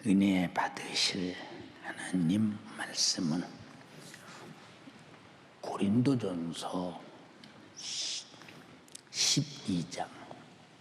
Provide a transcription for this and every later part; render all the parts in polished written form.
은혜 받으실 하나님 말씀은 고린도전서 12장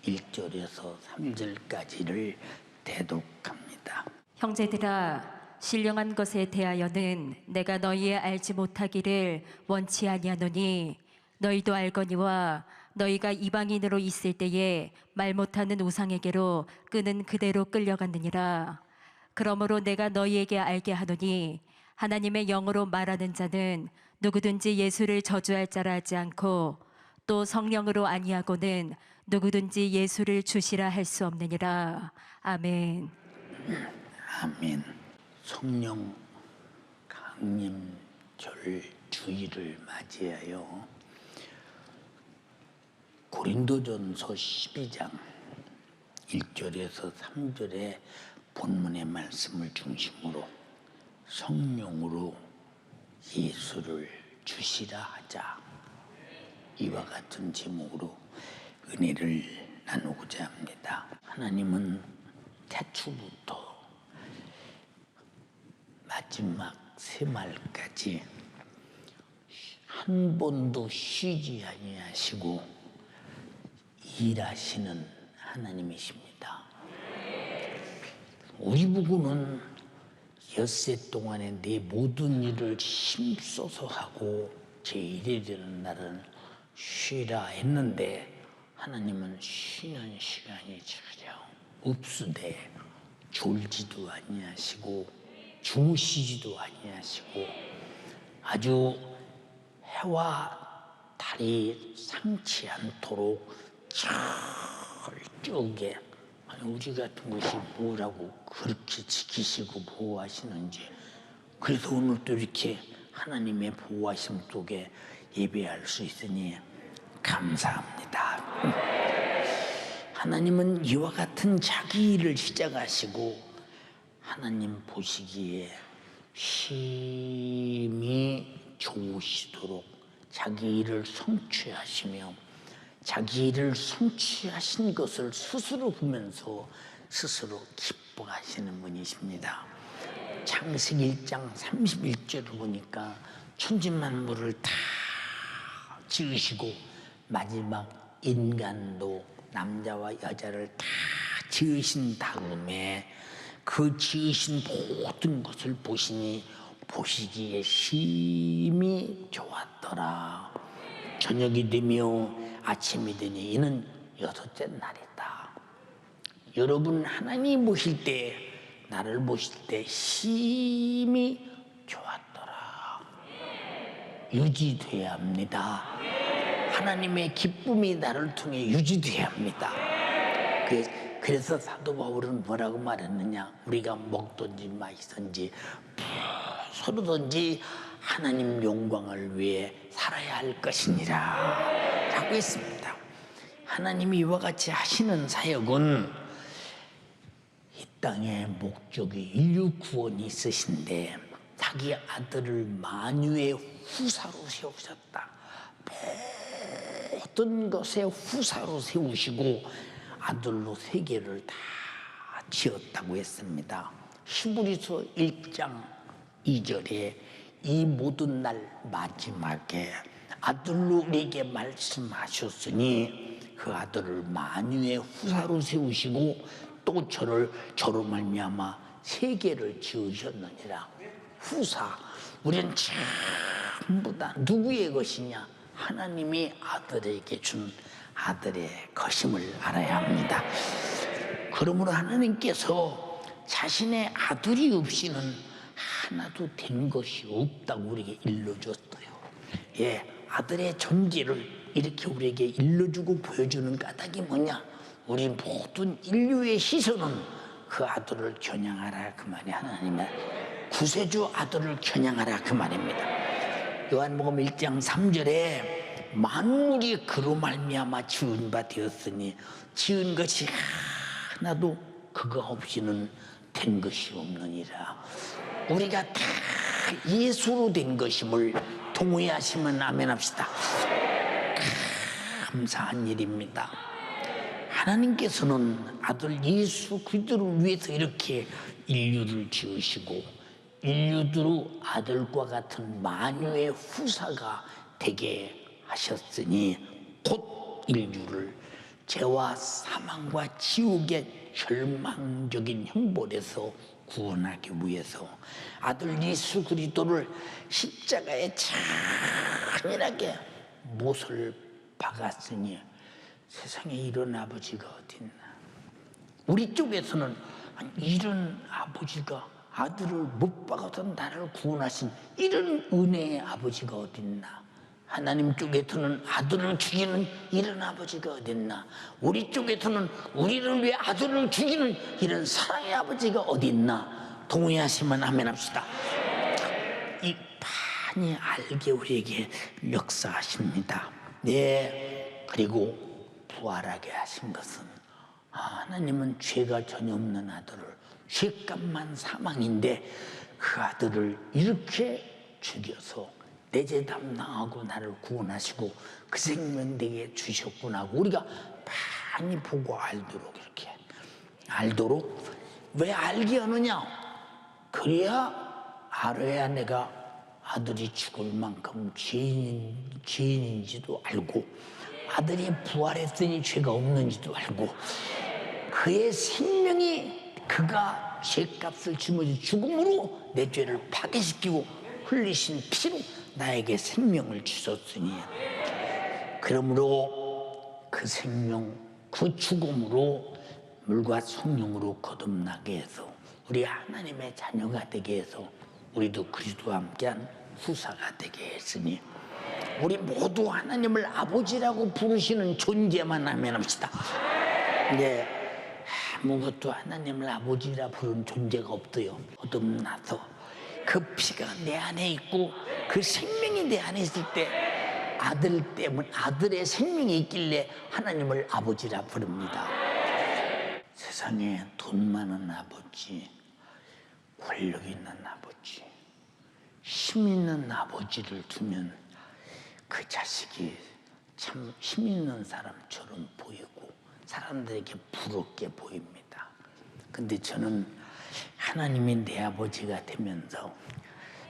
1절에서 3절까지를 대독합니다. 형제들아, 신령한 것에 대하여는 내가 너희의 알지 못하기를 원치 아니하노니 너희도 알거니와 너희가 이방인으로 있을 때에 말 못하는 우상에게로 끄는 그대로 끌려갔느니라. 그러므로 내가 너희에게 알게 하노니 하나님의 영으로 말하는 자는 누구든지 예수를 저주할 자라 하지 않고 또 성령으로 아니하고는 누구든지 예수를 주시라 할 수 없느니라. 아멘. 아멘. 성령 강림절 주일을 맞이하여 고린도전서 12장 1절에서 3절의 본문의 말씀을 중심으로 성령으로 예수를 주시라 하자, 이와 같은 제목으로 은혜를 나누고자 합니다. 하나님은 태초부터 마지막 새말까지 한 번도 쉬지 아니하시고 일하시는 하나님이십니다. 우리 보고는 엿새 동안에 내 모든 일을 힘써서 하고 제1에 되는 날은 쉬라 했는데 하나님은 쉬는 시간이 전혀 없으되 졸지도 아니하시고 주무시지도 아니하시고 아주 해와 달이 상치 않도록 철저하게, 우리 같은 것이 뭐라고 그렇게 지키시고 보호하시는지, 그래서 오늘 또 이렇게 하나님의 보호하심 속에 예배할 수 있으니 감사합니다. 하나님은 이와 같은 자기 일을 시작하시고 하나님 보시기에 심히 좋으시도록 자기 일을 성취하시며 자기 일을 성취하신 것을 스스로 보면서 스스로 기뻐하시는 분이십니다. 창세기 1장 31절을 보니까 천지만물을 다 지으시고 마지막 인간도 남자와 여자를 다 지으신 다음에 그 지으신 모든 것을 보시니 보시기에 심히 좋았더라. 저녁이 되며 아침이 되니 이는 6째 날이다. 여러분, 하나님 보실 때, 나를 보실 때 심히 좋았더라. 유지돼야 합니다. 하나님의 기쁨이 나를 통해 유지돼야 합니다. 그래서 사도 바울은 뭐라고 말했느냐? 우리가 먹든지 마시든지 서로든지 하나님 영광을 위해 살아야 할 것이니라 라고 했습니다. 하나님이 이와 같이 하시는 사역은 이 땅의 목적이 인류 구원이 있으신데 자기 아들을 만유의 후사로 세우셨다. 모든 것의 후사로 세우시고 아들로 세계를 다 지었다고 했습니다. 히브리서 1장 2절에 이 모든 날 마지막에 아들로 우리에게 말씀하셨으니 그 아들을 만유의 후사로 세우시고 또 저로 말미암아 세계를 지으셨느니라. 후사, 우리는 전부 다 누구의 것이냐? 하나님이 아들에게 준 아들의 것임을 알아야 합니다. 그러므로 하나님께서 자신의 아들이 없이는 하나도 된 것이 없다고 우리에게 일러줬어요. 아들의 존재를 이렇게 우리에게 일러주고 보여주는 까닭이 뭐냐? 우리 모든 인류의 시선은 그 아들을 겨냥하라 그 말이 하나님의 구세주 아들을 겨냥하라 그 말입니다. 요한복음 1장 3절에 만물이 그로 말미암아 지은 바 되었으니 지은 것이 하나도 그가 없이는 된 것이 없느니라. 우리가 다 예수로 된 것임을 동의하시면 아멘 합시다. 감사한 일입니다. 하나님께서는 아들 예수 그리스도를 위해서 이렇게 인류를 지으시고 인류도 아들과 같은 만유의 후사가 되게 하셨으니 곧 인류를 죄와 사망과 지옥의 절망적인 형벌에서 구원하기 위해서 아들 예수 그리스도를 십자가에 잔인하게 못을 박았으니 세상에 이런 아버지가 어딨나. 우리 쪽에서는 이런 아버지가 아들을 못 박아서 나를 구원하신 이런 은혜의 아버지가 어딨나. 하나님 쪽에서는 아들을 죽이는 이런 아버지가 어딨나. 우리 쪽에서는 우리를 위해 아들을 죽이는 이런 사랑의 아버지가 어딨나. 동의하시면 아멘 합시다. 이 많이 알게 우리에게 역사하십니다. 네, 그리고 부활하게 하신 것은 하나님은 죄가 전혀 없는 아들을, 죄값만 사망인데 그 아들을 이렇게 죽여서 내 죄 담당하고 나를 구원하시고 그 생명 내게 주셨구나 하고 우리가 많이 보고 알도록, 이렇게 알도록. 왜 알게 하느냐? 그래야 알아야 내가 아들이 죽을 만큼 죄인인지도 알고 아들이 부활했으니 죄가 없는지도 알고 그의 생명이 그가 죄값을 짊어져 죽음으로 내 죄를 파괴시키고 흘리신 피로 나에게 생명을 주셨으니 그러므로 그 생명 그 죽음으로 물과 성령으로 거듭나게 해서 우리 하나님의 자녀가 되게 해서 우리도 그리스도와 함께한 후사가 되게 했으니 우리 모두 하나님을 아버지라고 부르시는 존재만 하면 합시다. 네, 아무것도 하나님을 아버지라 부르는 존재가 없어요. 거듭나서 그 피가 내 안에 있고 그 생명이 내 안에 있을 때 아들 때문에 아들의 생명이 있길래 하나님을 아버지라 부릅니다. 세상에 돈 많은 아버지, 권력 있는 아버지, 힘 있는 아버지를 두면 그 자식이 참 힘 있는 사람처럼 보이고 사람들에게 부럽게 보입니다. 근데 저는 하나님이 내 아버지가 되면서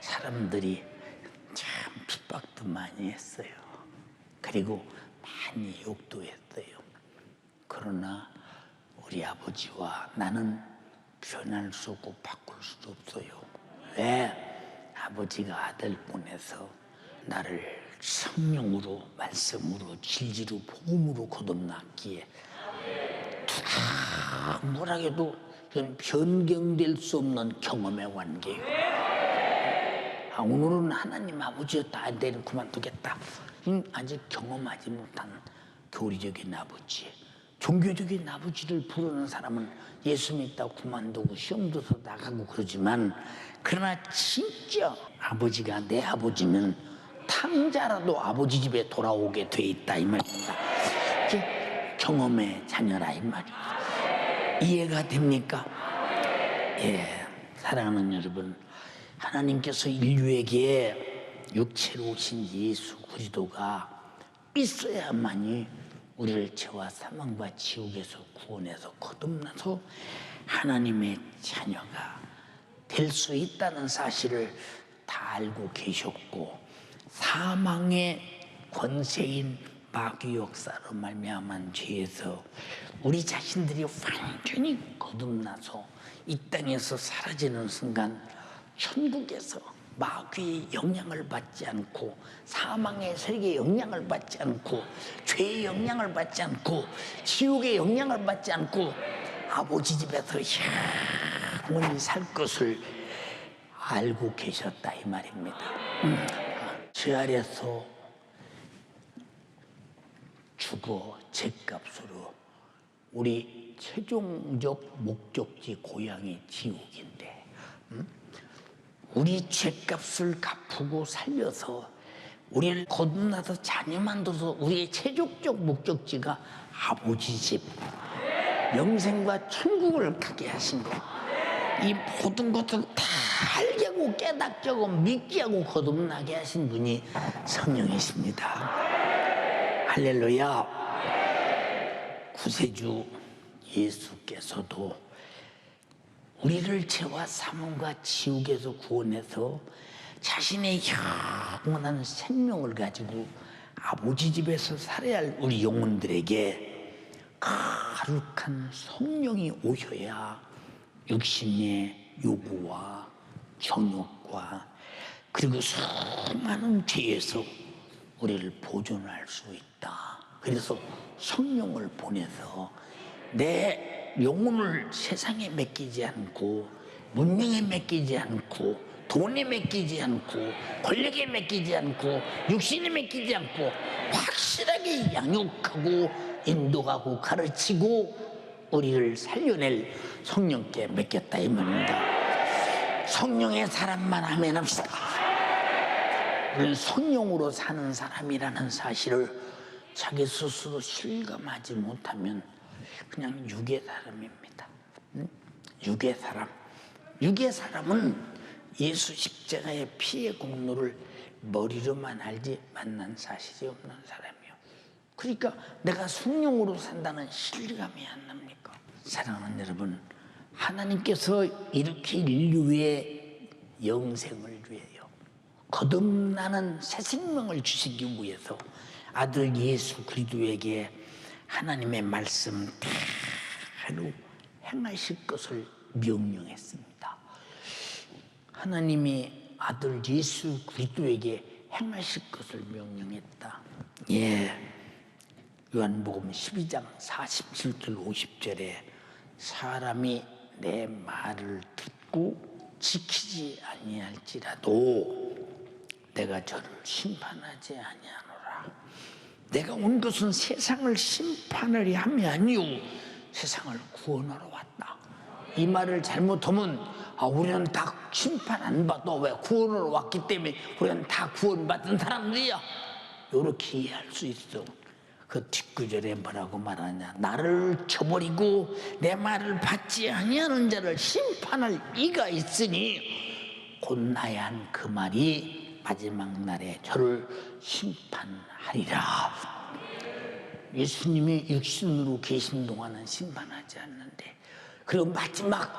사람들이 참 핍박도 많이 했어요. 그리고 많이 욕도 했어요. 그러나 우리 아버지와 나는 변할 수 없고 바꿀 수도 없어요. 왜? 아버지가 아들 보내서 나를 성령으로, 말씀으로, 진리로, 복음으로 거듭났기에 누가 뭐라 해도 변경될 수 없는 경험의 관계예요. 오늘은 하나님 아버지였다, 안 되는 그만두겠다. 아직 경험하지 못한 교리적인 아버지, 종교적인 아버지를 부르는 사람은 예수 믿다고 그만두고 시험 들어서 나가고 그러지만, 그러나 진짜 아버지가 내 아버지면 탕자라도 아버지 집에 돌아오게 돼 있다 이 말입니다. 이게 경험의 자녀라 이 말입니다. 이해가 됩니까? 예, 사랑하는 여러분, 하나님께서 인류에게 육체로 오신 예수 그리스도가 있어야만이 우리를 죄와 사망과 지옥에서 구원해서 거듭나서 하나님의 자녀가 될 수 있다는 사실을 다 알고 계셨고, 사망의 권세인 마귀 역사로 말미암은 죄에서 우리 자신들이 완전히 거듭나서 이 땅에서 사라지는 순간 천국에서 마귀의 영향을 받지 않고 사망의 세력의 영향을 받지 않고 죄의 영향을 받지 않고 지옥의 영향을 받지 않고 아버지 집에서 영원히 살 것을 알고 계셨다 이 말입니다. 죄 아래서 죽어 죄값으로 우리 최종적 목적지 고향이 지옥인데 우리 죄값을 갚고 살려서 우리를 거듭나서 자녀 만들어서 우리의 최종적 목적지가 아버지 집, 영생과 천국을 가게 하신 것, 이 모든 것을 다 알게 하고 깨닫게 하고 믿게 하고 거듭나게 하신 분이 성령이십니다. 할렐루야. 구세주 예수께서도 우리를 죄와 사망과 지옥에서 구원해서 자신의 영원한 생명을 가지고 아버지 집에서 살아야 할 우리 영혼들에게 거룩한 성령이 오셔야 육신의 요구와 정욕과 그리고 수많은 죄에서 우리를 보존할 수 있다. 그래서 성령을 보내서 내 영혼을 세상에 맡기지 않고 문명에 맡기지 않고 돈에 맡기지 않고 권력에 맡기지 않고 육신에 맡기지 않고 확실하게 양육하고 인도하고 가르치고 우리를 살려낼 성령께 맡겼다 이 말입니다. 성령의 사람만 아멘 합시다. 우리는 성령으로 사는 사람이라는 사실을 자기 스스로 실감하지 못하면 그냥 육의 사람입니다. 육의 사람. 육의 사람은 예수 십자가의 피의 공로를 머리로만 알지 만난 사실이 없는 사람이요. 그러니까 내가 성령으로 산다는 실감이 안 납니까? 사랑하는 여러분, 하나님께서 이렇게 인류의 영생을 위하여 거듭나는 새 생명을 주시기 위해서 아들 예수 그리스도에게 하나님의 말씀 대로 행하실 것을 명령했습니다. 하나님이 아들 예수 그리스도에게 행하실 것을 명령했다. 예, 요한복음 12장 47절 50절에 사람이 내 말을 듣고 지키지 아니할지라도 내가 저를 심판하지 아니하노라. 내가 온 것은 세상을 심판하려 함이 아니요 세상을 구원하러 왔다. 이 말을 잘못하면 우리는 다 심판 안 받아 왜 구원으로 왔기 때문에 우리는 다 구원받은 사람들이야 이렇게 이해할 수 있어. 그 뒷구절에 뭐라고 말하냐, 나를 쳐버리고 내 말을 받지 아니하는 자를 심판할 이가 있으니 곧 나의 한 그 말이 마지막 날에 저를 심판하리라. 예수님이 육신으로 계신 동안은 심판하지 않는데 그리고 마지막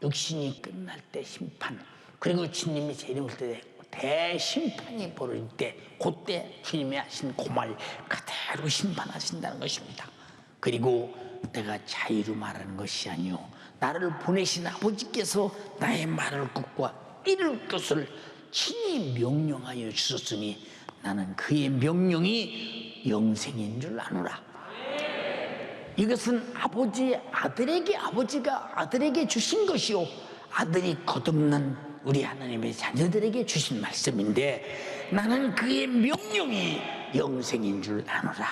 육신이 끝날 때 심판, 그리고 주님이 재림할 때 대심판이 벌어질 때 그때 주님이 하신 그 말 그대로 심판하신다는 것입니다. 그리고 내가 자유로 말하는 것이 아니요 나를 보내신 아버지께서 나의 말을 듣고 이룰 것을 친히 명령하여 주셨으니 나는 그의 명령이 영생인 줄 아노라. 이것은 아버지가 아들에게 주신 것이요 아들이 거듭난 우리 하나님의 자녀들에게 주신 말씀인데 나는 그의 명령이 영생인 줄 아노라.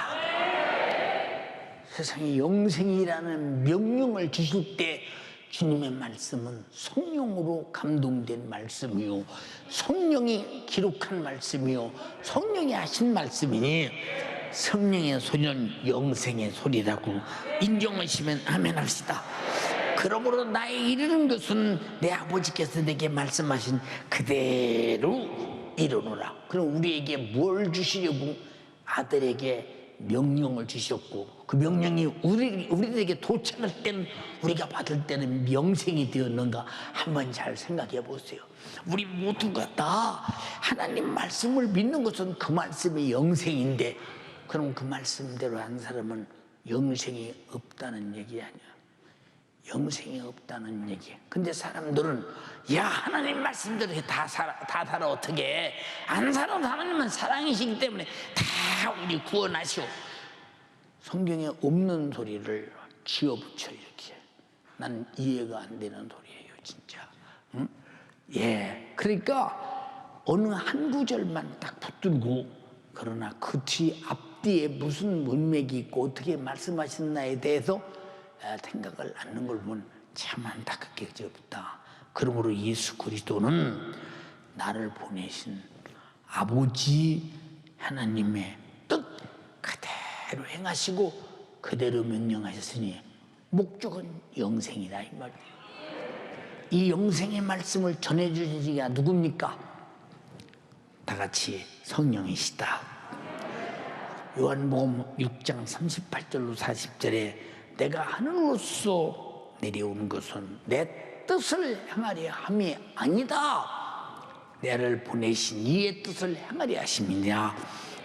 세상에 영생이라는 명령을 주실 때 주님의 말씀은 성령으로 감동된 말씀이요 성령이 기록한 말씀이요 성령이 하신 말씀이니 성령의 소리는 영생의 소리라고 인정하시면 아멘 합시다. 그러므로 나에 이르는 것은 내 아버지께서 내게 말씀하신 그대로 이루노라. 그럼 우리에게 뭘 주시려고 아들에게 명령을 주셨고 그 명령이 우리들에게 도착할 때는 우리가 받을 때는 영생이 되었는가 한번 잘 생각해 보세요. 우리 모두가 다 하나님 말씀을 믿는 것은 그 말씀이 영생인데 그럼 그 말씀대로 한 사람은 영생이 없다는 얘기 아니야. 영생이 없다는 얘기. 근데 사람들은 야 하나님 말씀대로 다 살아 어떻게 해? 안 살아도 하나님은 사랑이시기 때문에 다 우리 구원하시오. 성경에 없는 소리를 지어붙여 이렇게. 난 이해가 안 되는 소리예요 진짜. 응? 예, 그러니까 어느 한 구절만 딱 붙들고 그러나 그 뒤 앞뒤에 무슨 문맥이 있고 어떻게 말씀하셨나에 대해서 생각을 않는 걸 보면 참 안타깝게 여겨졌다. 그러므로 예수 그리스도는 나를 보내신 아버지 하나님의 뜻 그대로 행하시고 그대로 명령하셨으니 목적은 영생이다 이 말이에요. 이 영생의 말씀을 전해주신 이가 누굽니까? 다 같이 성령이시다. 요한복음 6장 38절로 40절에 내가 하늘로서 내려온 것은 내 뜻을 행하려 함이 아니다. 나를 보내신 이의 뜻을 행하려 하심이냐.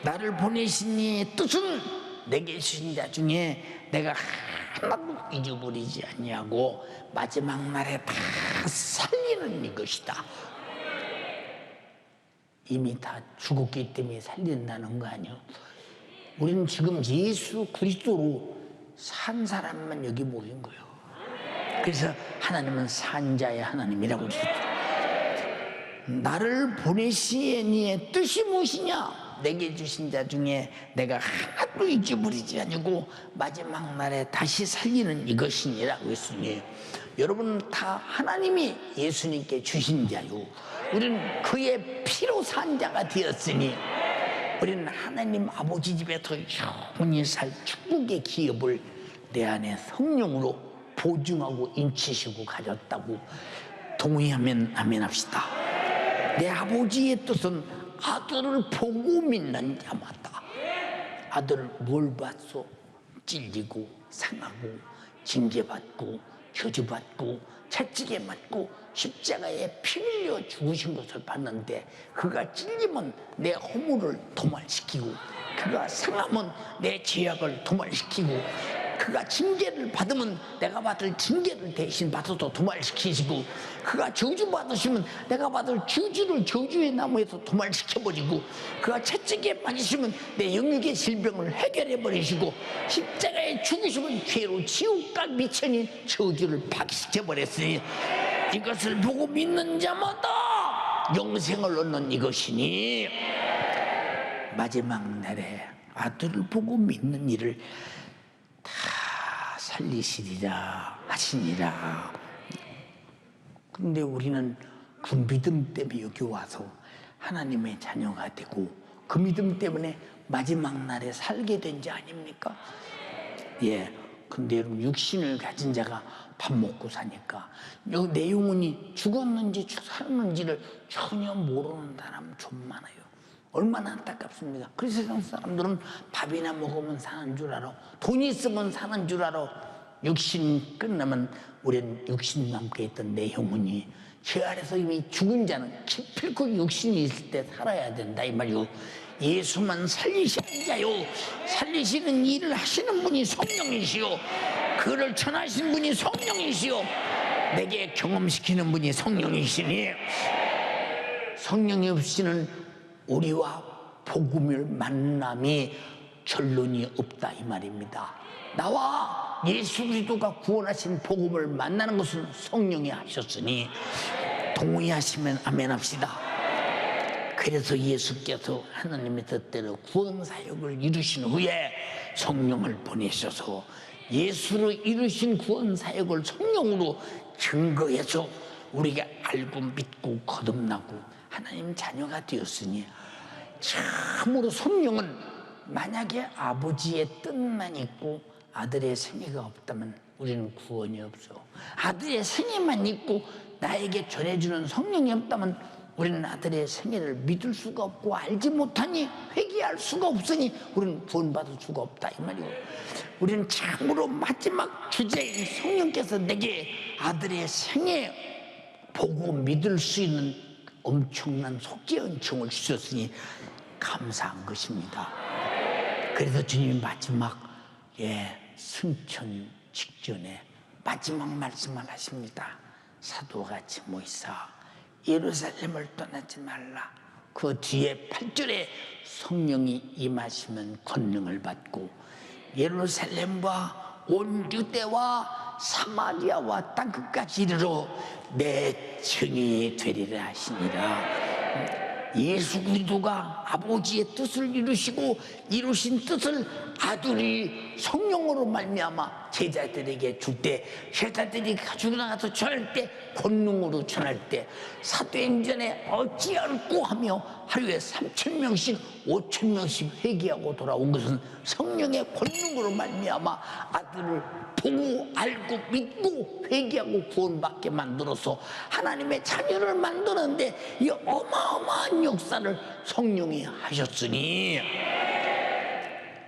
나를 보내신 이의 뜻은 내게 주신 자 중에 내가 하나도 잊어버리지 아니하고 마지막 날에 다 살리는 이것이다. 이미 다 죽었기 때문에 살린다는 거 아니에요. 우리는 지금 예수 그리스도로 산 사람만 여기 모인 거예요. 그래서 하나님은 산자의 하나님이라고 그랬죠. 나를 보내신 이의 뜻이 무엇이냐? 내게 주신 자 중에 내가 하나도 잊어버리지 아니고 마지막 날에 다시 살리는 이것이니라고 했으니, 여러분 다 하나님이 예수님께 주신 자요, 우리는 그의 피로 산 자가 되었으니 우리는 하나님 아버지 집에서 영원히 살 축복의 기업을 내 안에 성령으로 보증하고 인치시고 가졌다고 동의하면 아멘 합시다. 내 아버지의 뜻은 아들을 보고 믿는 자마다. 아들을 뭘 봤어? 찔리고 상하고 징계받고 저주받고 채찍에 맞고 십자가에 피 흘려 죽으신 것을 봤는데, 그가 찔리면 내 허물을 도말시키고, 그가 상하면 내 죄악을 도말시키고, 그가 징계를 받으면 내가 받을 징계를 대신 받아서 도말시키시고, 그가 저주 받으시면 내가 받을 저주를 저주의 나무에서 도말시켜버리고, 그가 채찍에 맞으시면 내 영육의 질병을 해결해버리시고, 십자가에 죽으시면 죄로 지옥과 미천인 저주를 파괴시켜버렸으니, 이것을 보고 믿는 자마다 영생을 얻는 이것이니, 마지막 날에 아들을 보고 믿는 이를 다 살리시리라 하시니라. 근데 우리는 그 믿음 때문에 여기 와서 하나님의 자녀가 되고, 그 믿음 때문에 마지막 날에 살게 된 자 아닙니까? 예. 근데 여러분, 육신을 가진 자가 밥 먹고 사니까 내 영혼이 죽었는지 살았는지를 전혀 모르는 사람 좀 많아요. 얼마나 안타깝습니까? 그래서 세상 사람들은 밥이나 먹으면 사는 줄 알아, 돈이 있으면 사는 줄 알아. 육신 끝나면 우리는 육신 남게 있던 내 영혼이 죄 아래서 이미 죽은 자는 기필코 육신이 있을 때 살아야 된다 이 말이요. 예수만 살리시는 자요, 살리시는 일을 하시는 분이 성령이시요, 그를 전하신 분이 성령이시요, 내게 경험시키는 분이 성령이시니, 성령이 없이는 우리와 복음을 만남이 결론이 없다 이 말입니다. 나와 예수 그리스도가 구원하신 복음을 만나는 것은 성령이 하셨으니 동의하시면 아멘 합시다. 그래서 예수께서 하나님의 뜻대로 구원 사역을 이루신 후에 성령을 보내셔서 예수로 이루신 구원 사역을 성령으로 증거해서 우리가 알고 믿고 거듭나고 하나님 자녀가 되었으니, 참으로 성령은 만약에 아버지의 뜻만 있고 아들의 생애가 없다면 우리는 구원이 없어. 아들의 생애만 있고 나에게 전해주는 성령이 없다면 우리는 아들의 생애를 믿을 수가 없고 알지 못하니 회개할 수가 없으니 우리는 구원받을 수가 없다 이 말이고, 우리는 참으로 마지막 주제인 성령께서 내게 아들의 생애 보고 믿을 수 있는 엄청난 속죄 은총을 주셨으니 감사한 것입니다. 그래서 주님이 마지막 승천 직전에 마지막 말씀을 하십니다. 사도같이 모이사 예루살렘을 떠나지 말라. 그 뒤에 8절에 성령이 임하시면 권능을 받고 예루살렘과 온 유대와 사마리아와 땅끝까지 이르러 내 증인이 되리라 하시니라. 예수 그리스도가 아버지의 뜻을 이루시고 이루신 뜻을 아들이 성령으로 말미암아 제자들에게 줄 때, 제자들이 가지고 나가서 전할 때, 권능으로 전할 때 사도행전에 어찌 않고 하며 하루에 3,000명씩 5,000명씩 회개하고 돌아온 것은 성령의 권능으로 말미암아 아들을 보고 알고 믿고 회개하고 구원받게 만들어서 하나님의 자녀를 만드는데 이 어마어마한 역사를 성령이 하셨으니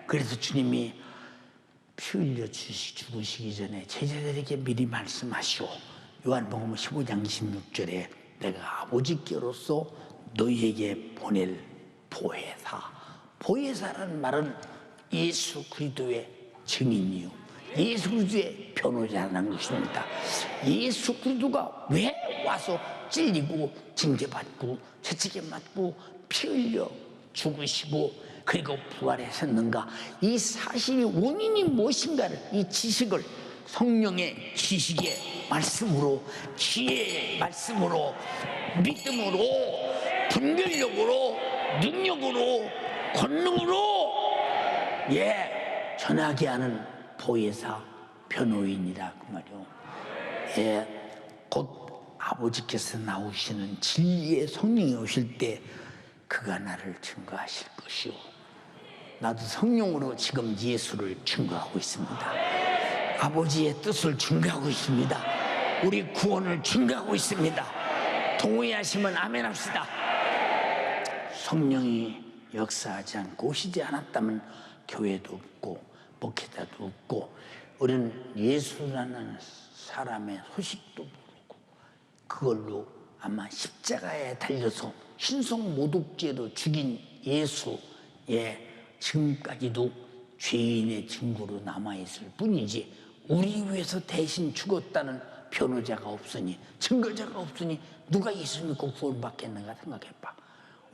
그래서 주님이 피 흘려 죽으시기 전에 제자들에게 미리 말씀하시오. 요한복음 15장 26절에 내가 아버지께로서 너희에게 보낼 보혜사. 보혜사라는 말은 예수 그리스도의 증인이요, 예수 그리스도의 변호자라는 것입니다. 예수 그리스도가 왜 와서 찔리고 징계받고 채찍에 맞고 피 흘려 죽으시고 그리고 부활하셨는가, 이 사실이 원인이 무엇인가를, 이 지식을 성령의 지식의 말씀으로, 지혜의 말씀으로, 믿음으로, 분별력으로, 능력으로, 권능으로 전하게 하는 보혜사, 변호인이라 그 말이요. 곧 아버지께서 나오시는 진리의 성령이 오실 때 그가 나를 증거하실 것이요. 나도 성령으로 지금 예수를 증거하고 있습니다. 아버지의 뜻을 증거하고 있습니다. 우리 구원을 증거하고 있습니다. 동의하시면 아멘 합시다. 성령이 역사하지 않고 오시지 않았다면 교회도 없고 목회자도 없고 우리는 예수라는 사람의 소식도 모르고 그걸로 아마 십자가에 달려서 신성모독죄로 죽인 예수의 지금까지도 죄인의 증거로 남아있을 뿐이지, 우리 위해서 대신 죽었다는 변호자가 없으니, 증거자가 없으니 누가 예수 믿고 구원받겠는가 생각해봐.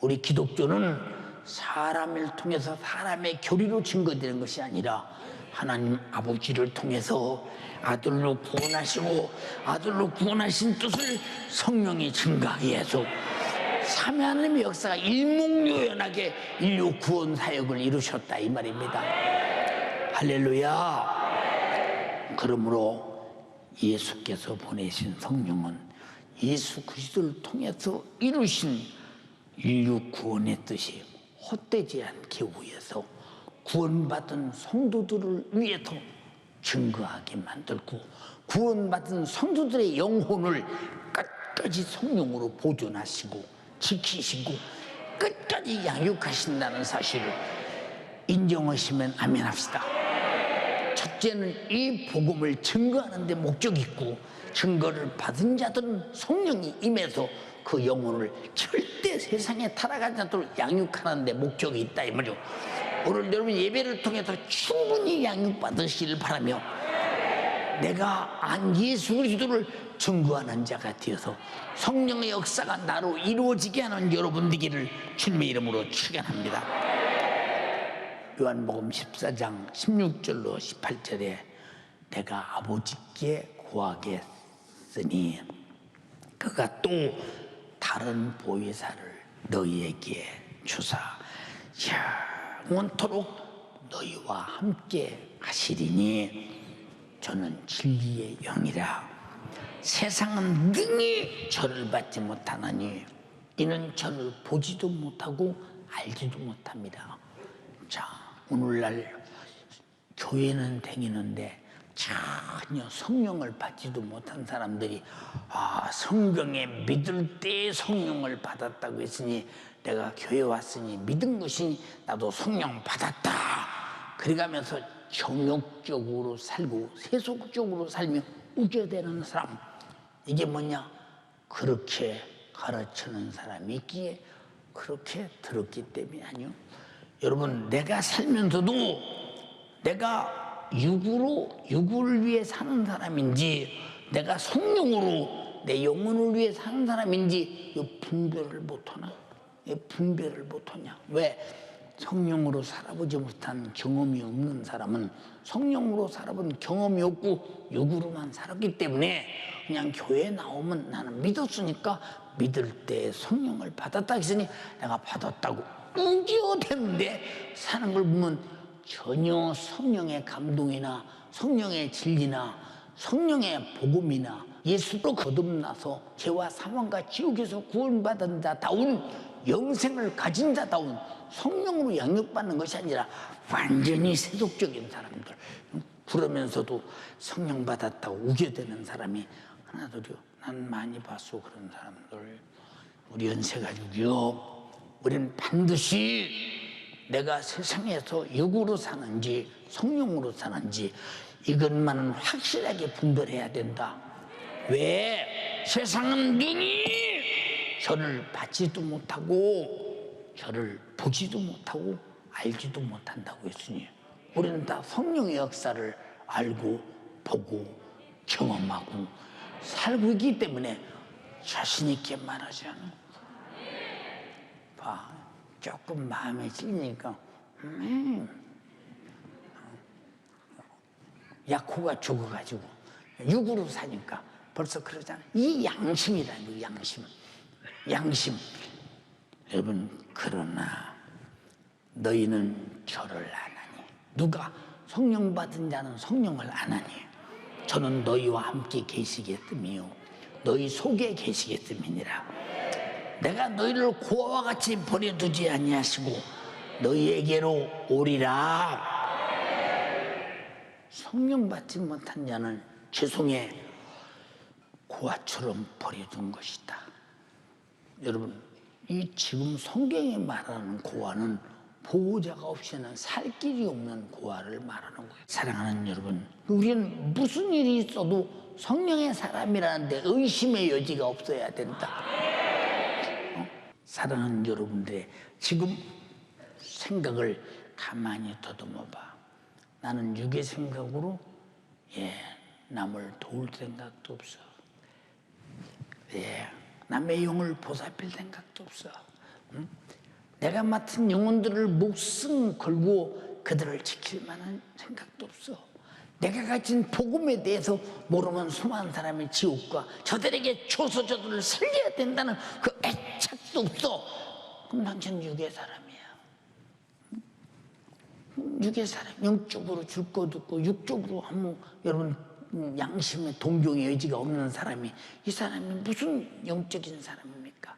우리 기독교는 사람을 통해서 사람의 교리로 증거되는 것이 아니라 하나님 아버지를 통해서 아들로 구원하시고 아들로 구원하신 뜻을 성령이 증거하게 해서 삼위 하나님의 역사가 일목요연하게 인류 구원 사역을 이루셨다 이 말입니다. 할렐루야. 그러므로 예수께서 보내신 성령은 예수 그리스도를 통해서 이루신 인류 구원의 뜻이 헛되지 않기 위해서 구원받은 성도들을 위해서 증거하게 만들고, 구원받은 성도들의 영혼을 끝까지 성령으로 보존하시고 지키시고 끝까지 양육하신다는 사실을 인정하시면 아멘 합시다. 첫째는 이 복음을 증거하는 데 목적이 있고, 증거를 받은 자들은 성령이 임해서 그 영혼을 절대 세상에 타락하지 않도록 양육하는 데 목적이 있다 이 말이죠. 오늘 여러분 예배를 통해서 충분히 양육받으시길 바라며, 내가 안 예수 그리스도를 증거하는 자가 되어서 성령의 역사가 나로 이루어지게 하는 여러분 되기를 주님의 이름으로 축원합니다. 요한복음 14장 16절로 18절에 내가 아버지께 구하겠으니 그가 또 다른 보혜사를 너희에게 주사 영원토록 너희와 함께 하시리니 저는 진리의 영이라. 세상은 능히 저를 받지 못하나니 이는 저를 보지도 못하고 알지도 못합니다. 자, 오늘날 교회는 다니는데 전혀 성령을 받지도 못한 사람들이 성경에 믿을 때 성령을 받았다고 했으니 내가 교회 왔으니 믿은 것이 나도 성령 받았다 그래가면서 정욕적으로 살고 세속적으로 살며 우겨대는 사람, 이게 뭐냐? 그렇게 가르치는 사람이 있기에 그렇게 들었기 때문이 아니요. 여러분, 내가 살면서도 내가 육을 위해 사는 사람인지 내가 성령으로 내 영혼을 위해 사는 사람인지 이 분별을 못하나? 이 분별을 못하냐? 왜? 성령으로 살아보지 못한 경험이 없는 사람은 성령으로 살아본 경험이 없고 육으로만 살았기 때문에 그냥 교회에 나오면 나는 믿었으니까 믿을 때 성령을 받았다 했으니 내가 받았다고 우겨대는데 사는 걸 보면 전혀 성령의 감동이나 성령의 진리나 성령의 복음이나 예수로 거듭나서 죄와 사망과 지옥에서 구원받은 자다운 영생을 가진 자다운 성령으로 양육받는 것이 아니라 완전히 세속적인 사람들, 그러면서도 성령 받았다고 우겨대는 사람이 하나둘이요. 난 많이 봤어. 그런 사람들. 우리 연세 가지고요, 우리는 반드시 내가 세상에서 육으로 사는지 성령으로 사는지 이것만은 확실하게 분별해야 된다. 왜? 세상은 눈이 저를 받지도 못하고 저를 보지도 못하고 알지도 못한다고 했으니 우리는 다 성령의 역사를 알고 보고 경험하고 살고 있기 때문에 자신 있게 말하지 않는 봐. 조금 마음에 찔리니까 약호가 죽어가지고 육으로 사니까 벌써 그러잖아. 이 양심이라는 거, 양심. 여러분, 그러나 너희는 저를 안 하니. 누가? 성령 받은 자는 성령을 안 하니. 저는 너희와 함께 계시겠음이요 너희 속에 계시겠음이니라. 내가 너희를 고아와 같이 버려두지 아니하시고 너희에게로 오리라. 성령 받지 못한 자는 죄송해 고아처럼 버려둔 것이다. 여러분, 이 지금 성경에 말하는 고아는 보호자가 없이는 살 길이 없는 고아를 말하는 거예요. 사랑하는 여러분, 우리는 무슨 일이 있어도 성령의 사람이라는데 의심의 여지가 없어야 된다. 사랑하는 여러분들의 지금 생각을 가만히 더듬어 봐. 나는 육의 생각으로 남을 도울 생각도 없어. 남의 영을 보살필 생각도 없어. 내가 맡은 영혼들을 목숨 걸고 그들을 지킬 만한 생각도 없어. 내가 가진 복음에 대해서 모르면 수많은 사람이 지옥과 저들에게 줘서 저들을 살려야 된다는 그 애착도 없어. 그럼 당신 육의 사람이야. 육의 사람, 영적으로 줄 것 없고 육적으로 아무 여러분 양심의 동경의 의지가 없는 사람이 이 사람이 무슨 영적인 사람입니까?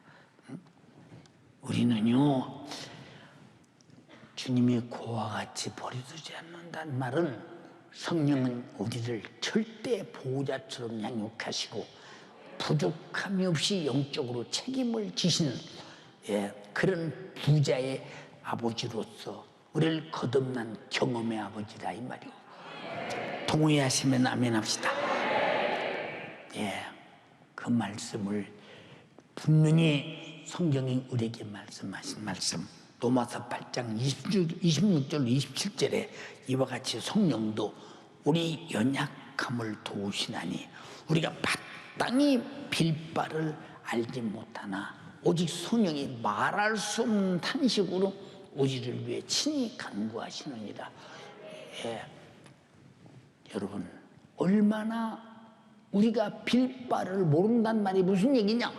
우리는요, 주님이 고와 같이 버려두지 않는다는 말은 성령은 우리를 절대 보호자처럼 양육하시고 부족함이 없이 영적으로 책임을 지시는 그런 부자의 아버지로서 우리를 거듭난 경험의 아버지다 이 말이오. 동의하시면 아멘 합시다. 그 말씀을 분명히 성경이 우리에게 말씀하신 말씀 로마서 8장 26절 27절에 이와 같이 성령도 우리 연약함을 도우시나니 우리가 마땅히 빌 바를 알지 못하나 오직 성령이 말할 수 없는 탄식으로 우리를 위해 친히 간구하시느니라. 여러분, 얼마나 우리가 빌 바를 모른단 말이 무슨 얘기냐?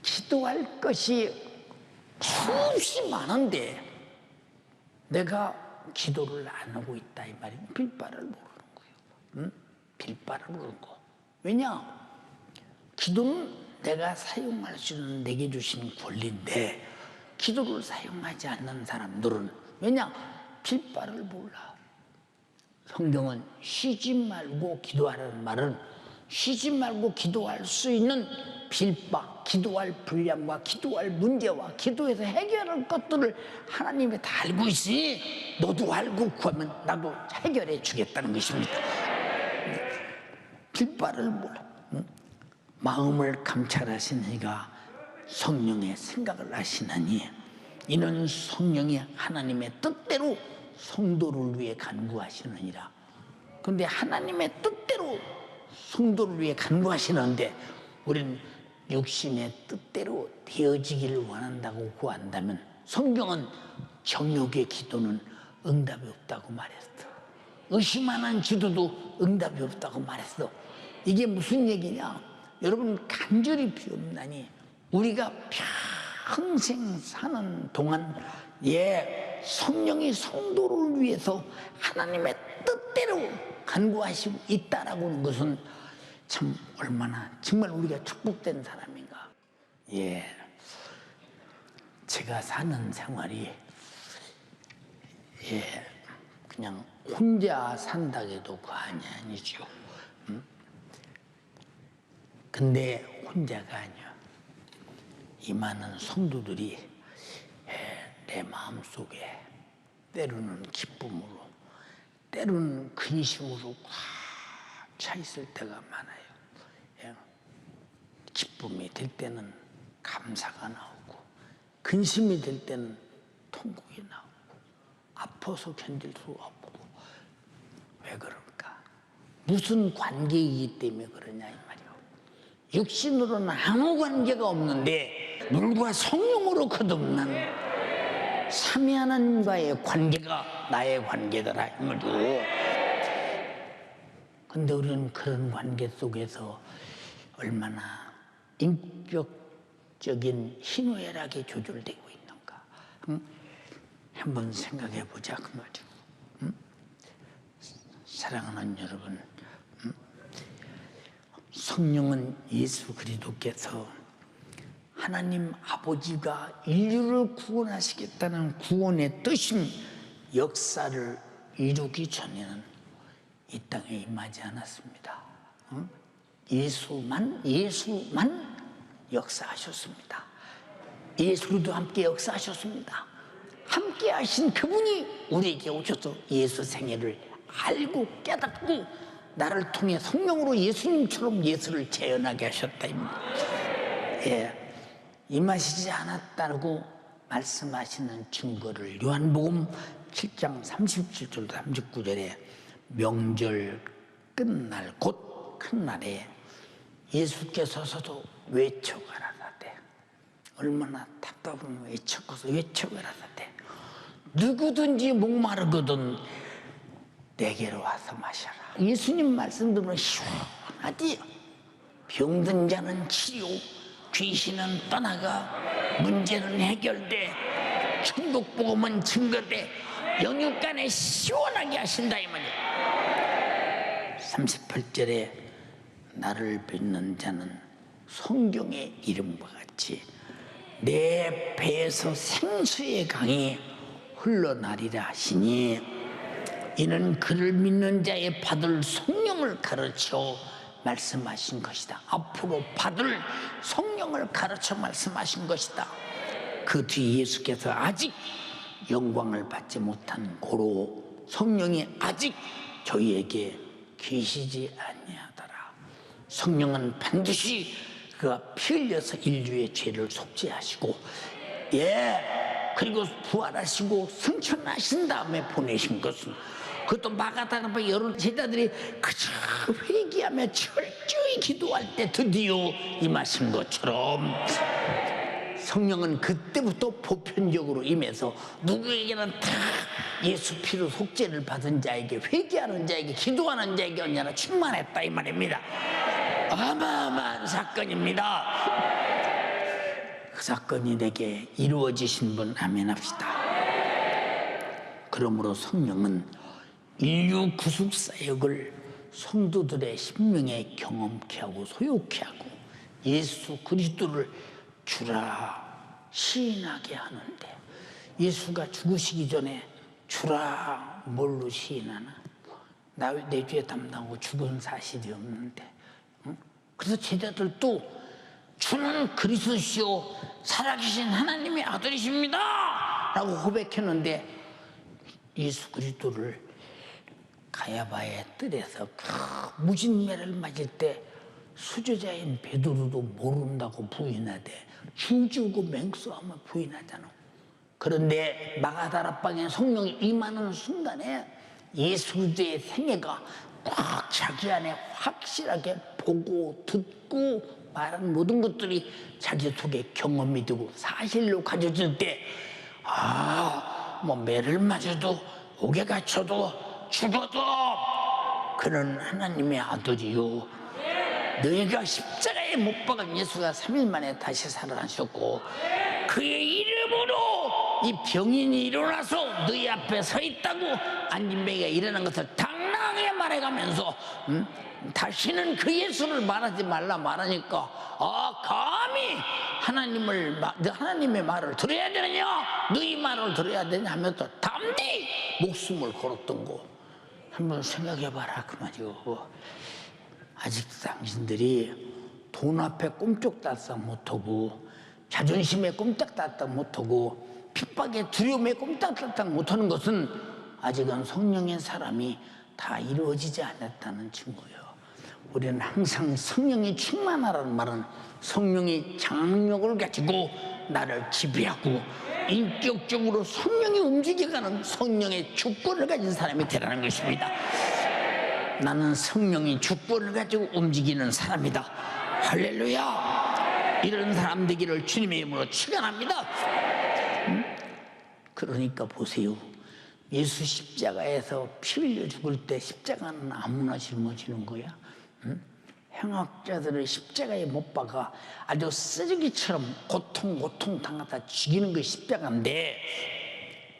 기도할 것이 수없이 많은데 내가 기도를 안 하고 있다 이 말이에요. 빌 바를 모르는 거예요. 빌 바를 모르는 거. 왜냐? 기도는 내가 사용할 수 있는 내게 주신 권리인데 기도를 사용하지 않는 사람들은 왜냐? 빌 바를 몰라. 성경은 쉬지 말고 기도하라는 말은 쉬지 말고 기도할 수 있는 빌바, 기도할 분량과 기도할 문제와 기도에서 해결할 것들을 하나님이 다 알고 있으니 너도 알고 구하면 나도 해결해 주겠다는 것입니다. 빌바를 몰라. 마음을 감찰하신 이가 성령의 생각을 아시나니 이는 성령이 하나님의 뜻대로 성도를 위해 간구하시느니라. 그런데 하나님의 뜻대로 성도를 위해 간구하시는데 우리는 육신의 뜻대로 되어지기를 원한다고 구한다면 성경은 정욕의 기도는 응답이 없다고 말했어. 의심하는 기도도 응답이 없다고 말했어. 이게 무슨 얘기냐? 여러분 간절히 비옵나니 우리가 평생 사는 동안 성령이 성도를 위해서 하나님의 뜻대로 간구하시고 있다라고 하는 것은 참 얼마나 정말 우리가 축복된 사람인가. 제가 사는 생활이 그냥 혼자 산다고도 과언이 아니죠. 근데 혼자가 아니야. 이 많은 성도들이 내 마음속에 때로는 기쁨으로, 때로는 근심으로 꽉 차 있을 때가 많아요. 예. 기쁨이 될 때는 감사가 나오고, 근심이 될 때는 통곡이 나오고, 아파서 견딜 수 없고. 왜 그럴까? 무슨 관계이기 때문에 그러냐 이 말이요. 육신으로는 아무 관계가 없는데 물과 성령으로 거듭난 삼위 하나님과의 관계가 나의 관계더라 이 말이요. 근데 우리는 그런 관계 속에서 얼마나 인격적인 희노애락이 조절되고 있는가. 한번 생각해 보자 그 말이요. 사랑하는 여러분, 성령은 예수 그리스도께서 하나님 아버지가 인류를 구원하시겠다는 구원의 뜻인 역사를 이루기 전에는 이 땅에 임하지 않았습니다. 예수만 역사하셨습니다. 예수도 함께 역사하셨습니다. 함께 하신 그분이 우리에게 오셔서 예수 생애를 알고 깨닫고 나를 통해 성령으로 예수님처럼 예수를 재현하게 하셨다. 예, 임하시지 않았다고 말씀하시는 증거를 요한복음 7장 37절 39절에 명절 끝날 곧 큰 날에 예수께서도 외쳐가라사대. 얼마나 답답하면 외쳐가라사대. 누구든지 목마르거든 내게로 와서 마셔라. 예수님 말씀 들으면 시원하지요. 병든 자는 치료, 귀신은 떠나가, 문제는 해결돼, 천국 복음은 증거돼, 영육간에 시원하게 하신다 이 말이에요. 38절에 나를 뵙는 자는 성경의 이름과 같이 내 배에서 생수의 강이 흘러나리라 하시니, 이는 그를 믿는 자의 받을 성령을 가르쳐 말씀하신 것이다. 앞으로 받을 성령을 가르쳐 말씀하신 것이다. 그 뒤 예수께서 아직 영광을 받지 못한 고로 성령이 아직 저희에게 계시지 아니하더라. 성령은 반드시 그가 피 흘려서 인류의 죄를 속죄하시고, 그리고 부활하시고 승천하신 다음에 보내신 것은, 그것도 마가다락방 여러 제자들이 그저 회개하며 철저히 기도할 때 드디어 임하신 것처럼 성령은 그때부터 보편적으로 임해서 누구에게는 다 예수 피로 속죄를 받은 자에게, 회개하는 자에게, 기도하는 자에게 언제나 충만했다 이 말입니다. 어마어마한 사건입니다. 그 사건이 내게 이루어지신 분 아멘 합시다. 그러므로 성령은 인류 구속 사역을 성도들의 심령에 경험케 하고 소욕케 하고 예수 그리스도를 주라 시인하게 하는데, 예수가 죽으시기 전에 주라 뭘로 시인하나? 내 죄 담당하고 죽은 사실이 없는데. 그래서 제자들도 주는 그리스도시요 살아계신 하나님의 아들이십니다 라고 고백했는데, 예수 그리스도를 가야바의 뜰에서 그 무진매를 맞을 때 수제자인 베드로도 모른다고 부인하되 죽고 맹수하며 부인하잖아. 그런데 마가다락방에 성령이 임하는 순간에 예수 그리스도의 생애가 꽉 자기 안에 확실하게 보고 듣고 말한 모든 것들이 자기 속에 경험이 되고 사실로 가져질 때, 뭐 매를 맞아도 옥에 갇혀도 죽어도 그는 하나님의 아들이요, 너희가 십자가에 못 박은 예수가 3일 만에 다시 살아나셨고 그의 이름으로 이 병인이 일어나서 너희 앞에 서 있다고 안진뱅이가 일어난 것을 당당하게 말해가면서 다시는 그 예수를 말하지 말라 말하니까, 감히 하나님의 말을 들어야 되느냐, 너희 말을 들어야 되냐 하면서 담대히 목숨을 걸었던 거 한번 생각해봐라 그 말이요. 아직도 당신들이 돈 앞에 꼼짝달싹 못하고 자존심에 꼼짝달싹 못하고 핍박에 두려움에 꼼짝달싹 못하는 것은 아직은 성령의 사람이 다 이루어지지 않았다는 증거예요. 우리는 항상 성령이 충만하라는 말은 성령이 장력을 가지고 나를 지배하고 인격적으로 성령이 움직여가는 성령의 주권을 가진 사람이 되라는 것입니다. 나는 성령이 주권을 가지고 움직이는 사람이다. 할렐루야. 이런 사람 되기를 주님의 이름으로 축원합니다. 그러니까 보세요. 예수 십자가에서 피 흘려 죽을 때 십자가는 아무나 짊어지는 거야. 행악자들을 십자가에 못 박아 아주 쓰레기처럼 고통 당하다 죽이는 것이 십자가인데,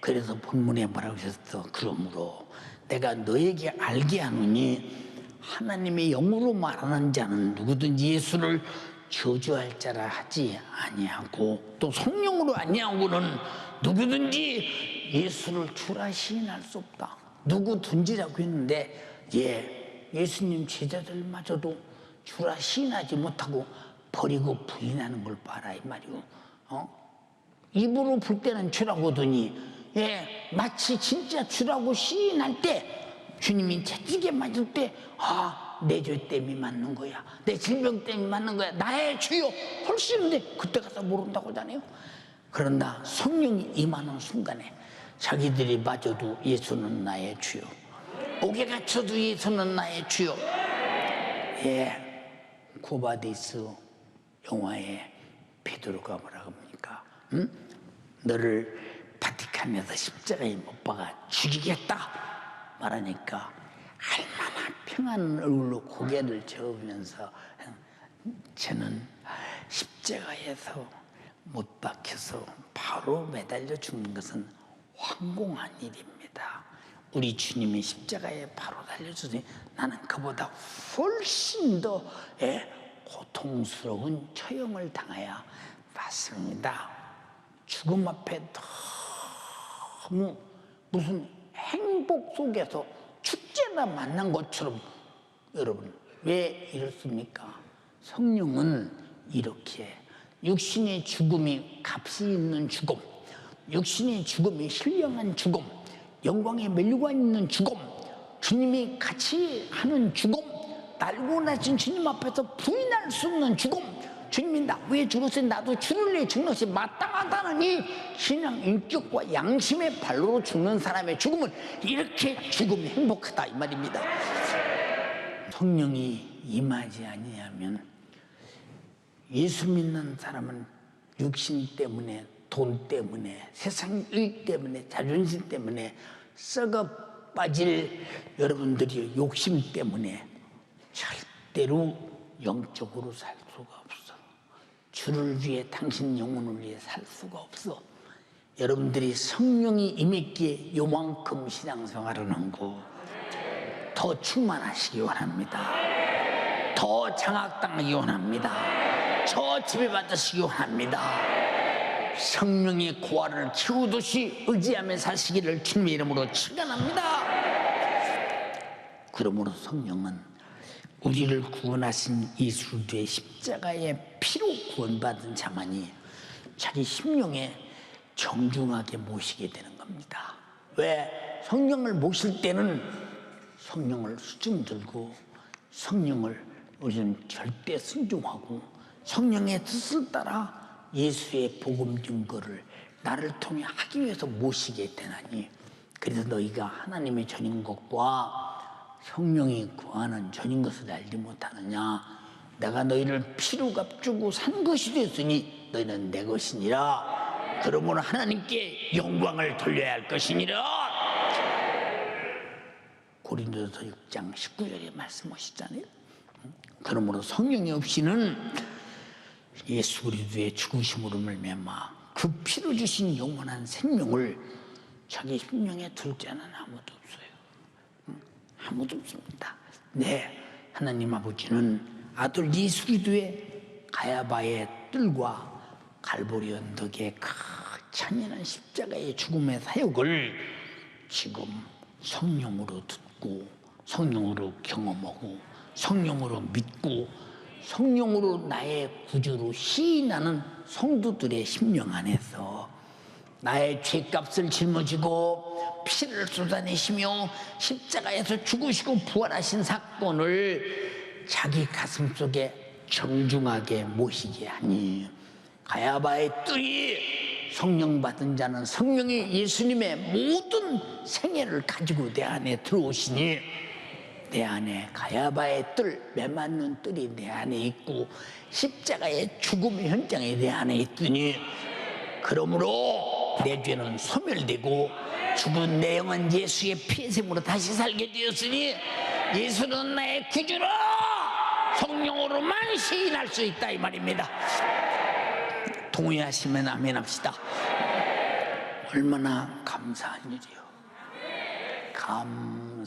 그래서 본문에 뭐라고 하셨어? 그러므로 내가 너에게 알게 하노니 하나님의 영으로 말하는 자는 누구든지 예수를 저주할 자라 하지 아니하고 또 성령으로 아니하고는 누구든지 예수를 주라 시인할 수 없다. 누구든지라고 했는데 예수님 제자들마저도 주라 시인하지 못하고 버리고 부인하는 걸 봐라 이 말이오. 입으로 불 때는 주라고 하더니 마치 진짜 주라고 시인할 때 주님이 채찍에 맞을 때 내 죄 때문에 맞는 거야, 내 질병 때문에 맞는 거야, 나의 주요 헐시는데 그때 가서 모른다고 하잖아요. 그런다 성령이 임하는 순간에 자기들이 맞아도 예수는 나의 주요, 옥에 갇혀도 예수는 나의 주요. 쿠바디스 영화에 베드로가 뭐라고 합니까? 너를 바티칸에서 십자가에 못 박아 죽이겠다 말하니까 얼마나 평안한 얼굴로 고개를 저으면서 저는 십자가에서 못 박혀서 바로 매달려 죽는 것은 황공한 일입니다. 우리 주님이 십자가에 바로 달려주더니 나는 그보다 훨씬 더 고통스러운 처형을 당하여 왔습니다. 죽음 앞에 너무 무슨 행복 속에서 축제나 만난 것처럼, 여러분 왜 이렇습니까? 성령은 이렇게 육신의 죽음이 값이 있는 죽음, 육신의 죽음이 신령한 죽음, 영광의 멸류관 있는 죽음, 주님이 같이 하는 죽음, 날고 나신 주님 앞에서 부인할 수 없는 죽음, 주님이 나 위해 죽으세요 나도 주를 위해 죽는 것이 마땅하다는 이 신앙 인격과 양심의 발로로 죽는 사람의 죽음은 이렇게 죽음이 행복하다 이 말입니다. 성령이 임하지 아니하면 예수 믿는 사람은 육신 때문에, 돈 때문에, 세상 일 때문에, 자존심 때문에 썩어 빠질 여러분들이 욕심 때문에 절대로 영적으로 살 수가 없어. 주를 위해, 당신 영혼을 위해 살 수가 없어. 여러분들이 성령이 임했기에 요만큼 신앙생활을 한 거 더 충만하시기 원합니다. 더 장악당하기 원합니다. 저 지배받으시기 원합니다. 성령의 고아를 키우듯이 의지하며 사시기를 주님의 이름으로 축원합니다. 그러므로 성령은 우리를 구원하신 예수 그리스도의 십자가의 피로 구원받은 자만이 자기 심령에 정중하게 모시게 되는 겁니다. 왜? 성령을 모실 때는 성령을 수중 들고 성령을 우리는 절대 순종하고 성령의 뜻을 따라 예수의 복음 증거를 나를 통해 하기 위해서 모시게 되나니, 그래서 너희가 하나님의 전인 것과 성령이 구하는 전인 것을 알지 못하느냐. 내가 너희를 피로 값주고 산 것이 됐으니 너희는 내 것이니라. 그러므로 하나님께 영광을 돌려야 할 것이니라. 고린도서 6장 19절에 말씀하시잖아요. 그러므로 성령이 없이는 예수 그리스도의 죽으심으로 말미암아 그 피로 주신 영원한 생명을 자기 심령에 둘 자는 아무도 없어요. 아무도 없습니다. 네, 하나님 아버지는 아들 예수 그리스도의 가야바의 뜰과 갈보리 언덕의 그 잔인한 십자가의 죽음의 사역을 지금 성령으로 듣고 성령으로 경험하고 성령으로 믿고 성령으로 나의 구주로 시인하는 성도들의 심령 안에서 나의 죄값을 짊어지고 피를 쏟아내시며 십자가에서 죽으시고 부활하신 사건을 자기 가슴속에 정중하게 모시게 하니 가야바의 뜰이 성령 받은 자는 성령이 예수님의 모든 생애를 가지고 내 안에 들어오시니 내 안에 가야바의 뜰, 매맞는 뜰이 내 안에 있고 십자가의 죽음의 현장이 내 안에 있더니 그러므로 내 죄는 소멸되고 죽은 내 영은 예수의 피샘으로 다시 살게 되었으니 예수는 나의 구주라 성령으로만 시인할 수 있다 이 말입니다. 동의하시면 아멘 합시다. 얼마나 감사한 일이요. 감사합니다.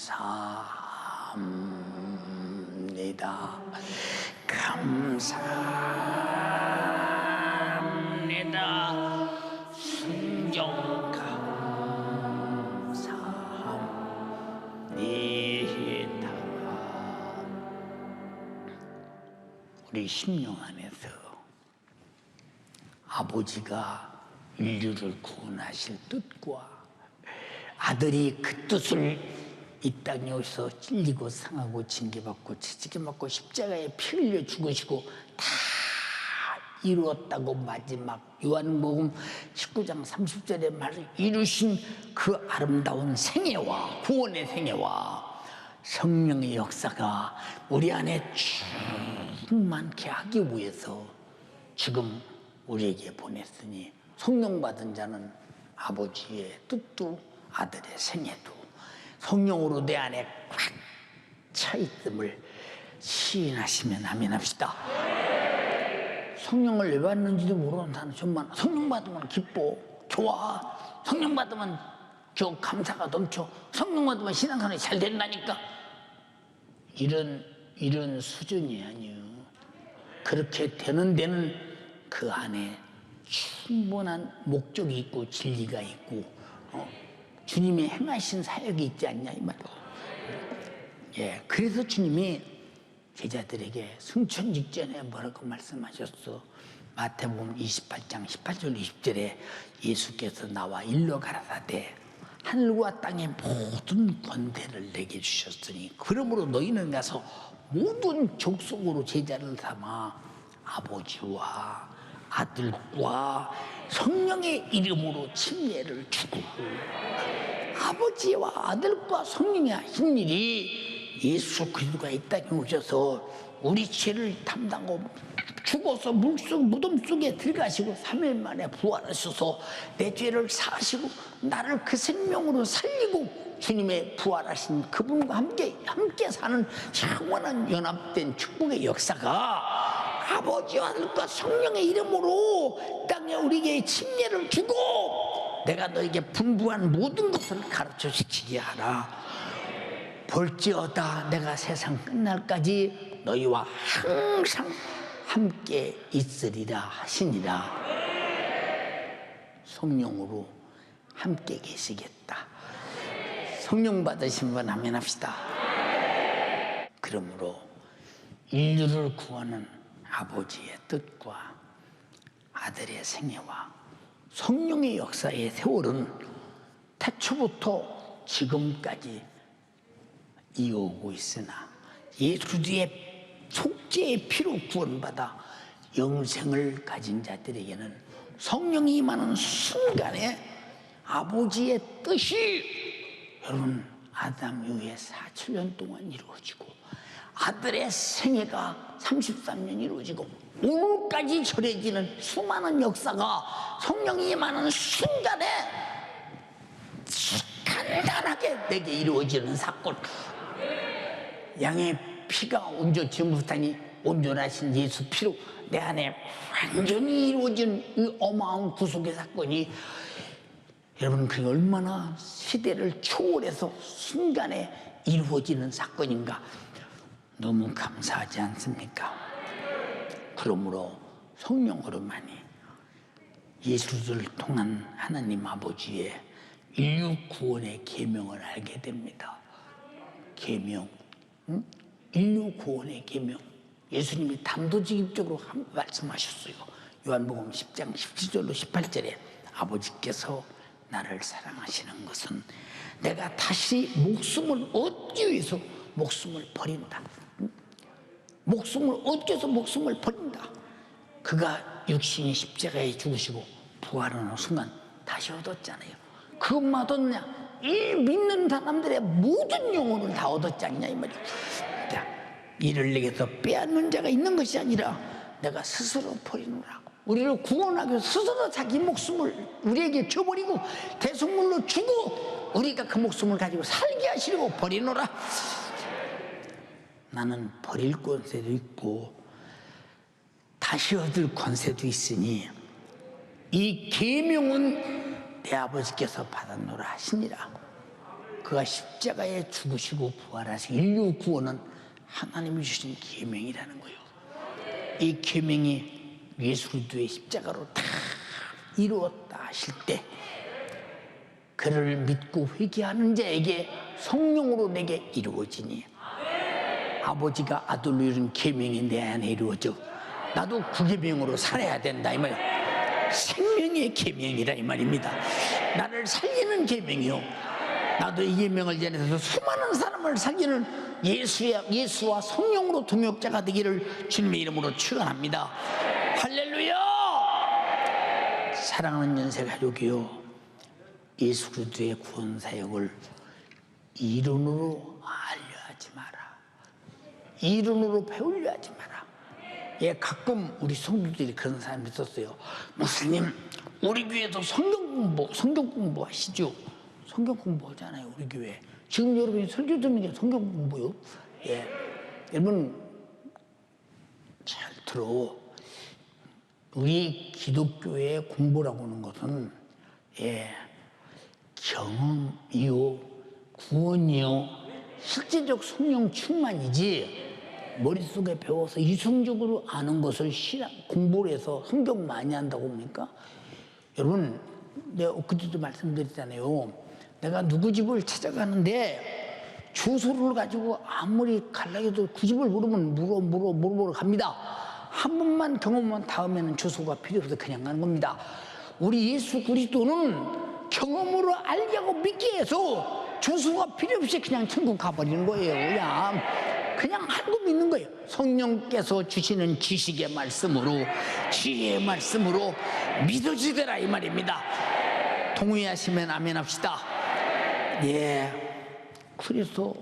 감사합니다. 순종 감사합니다. 우리 심령 안에서 아버지가 인류를 구원하실 뜻과 아들이 그 뜻을 이 땅에 오셔서 찔리고 상하고 징계받고 채찍맞고 십자가에 피 흘려 죽으시고 다 이루었다고 마지막 요한복음 19장 30절의 말을 이루신 그 아름다운 생애와 구원의 생애와 성령의 역사가 우리 안에 충만케 하기 위해서 지금 우리에게 보냈으니 성령 받은 자는 아버지의 뜻도 아들의 생애도 성령으로 내 안에 꽉 차 있음을 시인하시면 아멘 합시다. 성령을 왜 받는지도 모르는 사람 좀 많아. 성령 받으면 기뻐, 좋아. 성령 받으면 저 감사가 넘쳐. 성령 받으면 신앙생활이 잘 된다니까. 이런 수준이 아니요. 그렇게 되는 데는 그 안에 충분한 목적이 있고 진리가 있고 주님이 행하신 사역이 있지 않냐 이 말이야. 예, 그래서 주님이 제자들에게 승천 직전에 뭐라고 말씀하셨어? 마태복음 28장 18절 20절에 예수께서 나와 일러 가라사대 하늘과 땅의 모든 권세를 내게 주셨으니 그러므로 너희는 가서 모든 족속으로 제자를 삼아 아버지와 아들과 성령의 이름으로 침례를 주고 아버지와 아들과 성령이 하신 일이 예수 그리스도가 이 땅에 오셔서 우리 죄를 담당하고 죽어서 물속 무덤 속에 들어가시고 3일 만에 부활하셔서 내 죄를 사하시고 나를 그 생명으로 살리고 주님의 부활하신 그분과 함께 사는 영원한 연합된 축복의 역사가 아버지와 아들과 성령의 이름으로 땅에 우리에게 침례를 주고 내가 너에게 분부한 모든 것을 가르쳐 지키게 하라. 볼지어다 내가 세상 끝날까지 너희와 항상 함께 있으리라 하시니라. 성령으로 함께 계시겠다. 성령 받으신 분 아멘 합시다. 그러므로 인류를 구하는 아버지의 뜻과 아들의 생애와 성령의 역사의 세월은 태초부터 지금까지 이어오고 있으나 예수 그리스도의 속죄의 피로 구원받아 영생을 가진 자들에게는 성령이 임하는 순간에 아버지의 뜻이 여러분 아담 이후에 4,7년 동안 이루어지고 아들의 생애가 33년 이루어지고 오늘까지 전해지는 수많은 역사가 성령이 임하는 순간에 간단하게 내게 이루어지는 사건. 양의 피가 온전치 못하니 온전하신 예수 피로 내 안에 완전히 이루어진 이 어마어마한 구속의 사건이 여러분 그게 얼마나 시대를 초월해서 순간에 이루어지는 사건인가. 너무 감사하지 않습니까? 그러므로 성령으로만이 예수를 통한 하나님 아버지의 인류 구원의 계명을 알게 됩니다. 계명, 인류 구원의 계명. 예수님이 단도직입적으로 말씀하셨어요. 요한복음 10장 17절로 18절에 아버지께서 나를 사랑하시는 것은 내가 다시 목숨을 얻기 위해서 목숨을 버린다. 목숨을 얻기 위해서 목숨을 버린다. 그가 육신이 십자가에 죽으시고 부활하는 순간 다시 얻었잖아요. 그것만 얻었냐? 이 믿는 사람들의 모든 영혼을 다 얻었지 않냐 이 말이에요. 이를 내게서 빼앗는 자가 있는 것이 아니라 내가 스스로 버리노라. 우리를 구원하기 위해서 스스로 자기 목숨을 우리에게 줘버리고 대속물로 주고 우리가 그 목숨을 가지고 살게 하시려고 버리노라. 나는 버릴 권세도 있고 다시 얻을 권세도 있으니 이 계명은 내 아버지께서 받았노라 하시니라. 그가 십자가에 죽으시고 부활하신 인류 구원은 하나님이 주신 계명이라는 거예요. 이 계명이 예수 그리스도의 십자가로 다 이루었다 하실 때 그를 믿고 회개하는 자에게 성령으로 내게 이루어지니 아버지가 아들로 이룬 계명이 내 안에 이루어져 나도 그 계명으로 살아야 된다 이 말이에요. 생명의 계명이라 이 말입니다. 나를 살리는 계명이요. 나도 이 계명을 전해서 수많은 사람을 살리는 예수와 성령으로 동역자가 되기를 주님의 이름으로 축원합니다. 할렐루야! 사랑하는 연세 가족이요, 예수 그리스도의 구원 사역을 이론으로 알려하지 마라. 이론으로 배우려 하지 마라. 예, 가끔 우리 성도들이 그런 사람이 있었어요. 목사님, 우리 교회도 성경 공부 하시죠? 성경 공부하잖아요, 우리 교회. 지금 여러분이 설교 듣는 게 성경 공부요. 예, 여러분 잘 들어. 우리 기독교의 공부라고 하는 것은 경험이요, 구원이요, 실제적 성령 충만이지 머릿속에 배워서 이성적으로 아는 것을 공부를 해서 성경 많이 한다고 합니까? 여러분, 내가 그때도 말씀드렸잖아요. 내가 누구 집을 찾아가는데 주소를 가지고 아무리 갈라해도 그 집을 물으면 물어보러 갑니다. 한 번만 경험한 다음에는 주소가 필요 없어서 그냥 가는 겁니다. 우리 예수 그리스도는 경험으로 알려고 믿게 해서 주소가 필요 없이 그냥 천국 가버리는 거예요. 그냥 알고 믿는 거예요. 성령께서 주시는 지식의 말씀으로, 지혜의 말씀으로 믿어지더라 이 말입니다. 동의하시면 아멘 합시다. 예, 그래서